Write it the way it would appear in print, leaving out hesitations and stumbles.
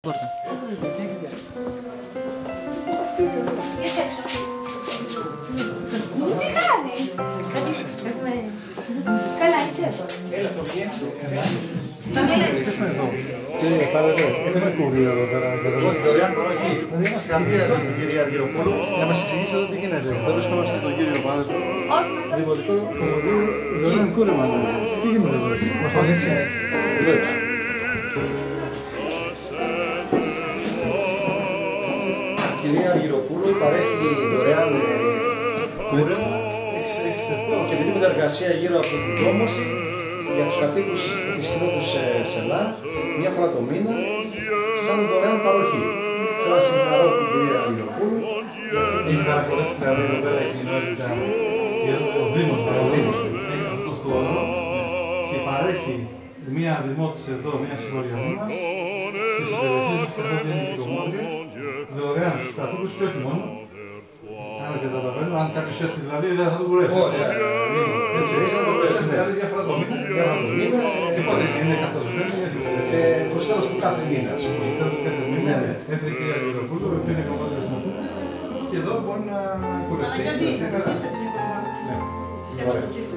Πόρτα. Τι κάνεις? Καλά, είσαι εδώ. Έλα, το βγαίνεις. Κύριε, πάρετε, έχουμε κουβί εδώ πέρα. Όχι, δωρεάν παροχή. Συγχαρητήρια στην κυρία Αργυροπούλου. Να μας εξηγήσει εδώ τι γίνεται. Δεν βρισκόμαστε στον κύριο Πάρετο. Όχι, Δημοτικό δωρεάν κούρεμα. Τι γίνεται εδώ, μας το δείξει. Βεβαίως. Κυρία Αργυροπούλου παρέχει δωρεάν κούρεμα και τη δίποτε εργασία γύρω από την κόμωση για τους κατοίκους της κοινότητας Σελά μια φορά το μήνα σαν δωρεάν παροχή. Θέλω να συγχαρώ την κυρία Αργυροπούλου. Έχει παρακολουθήσει δηλαδή εδώ πέρα η κοινότητα, ο Δήμος έχει αυτόν τον χώρο και παρέχει μία δημότηση εδώ, μία συγχωριανή μας, τις υπηρεσίες που καθότι είναι οικομόδια, δωρεάν στους κατοίκους και όχι μόνο. Αν καταλαβαίνω, αν κάποιος έρθει δηλαδή δεν θα το κουρεύσει. Όχι, έτσι είναι να το Έρθει δηλαδή μια φορά το μήνα και πότε είναι καθορισμένο για την προς τέλος του κάθε μήνας. προς τέλος του κάθε μήνα. Έρχεται η κυρία Αργυροπούλου, που είναι κομμάτια στην Αθήνα και εδώ μπορεί να κουρευτεί. Αναγιώτη, είσαι από την Υπουργό. Ναι. Είσαι από τον Τσίφο.